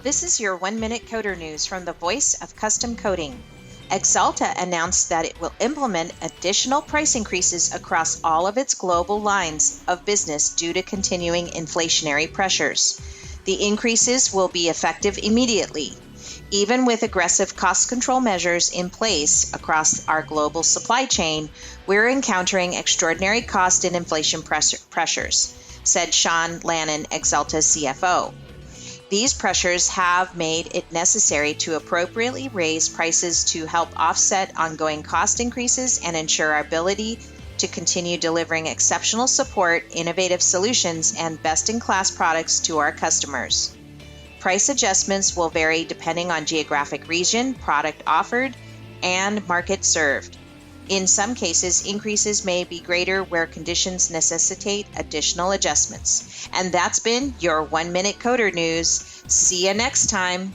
This is your 1-minute coder news from the Voice of Custom Coding. Axalta announced that it will implement additional price increases across all of its global lines of business due to continuing inflationary pressures. The increases will be effective immediately. Even with aggressive cost control measures in place across our global supply chain, we're encountering extraordinary cost and inflation pressures, said Sean Lannon, Axalta's CFO. These pressures have made it necessary to appropriately raise prices to help offset ongoing cost increases and ensure our ability to continue delivering exceptional support, innovative solutions, and best-in-class products to our customers. Price adjustments will vary depending on geographic region, product offered, and market served. In some cases, increases may be greater where conditions necessitate additional adjustments. And that's been your 1-minute coder news. See you next time.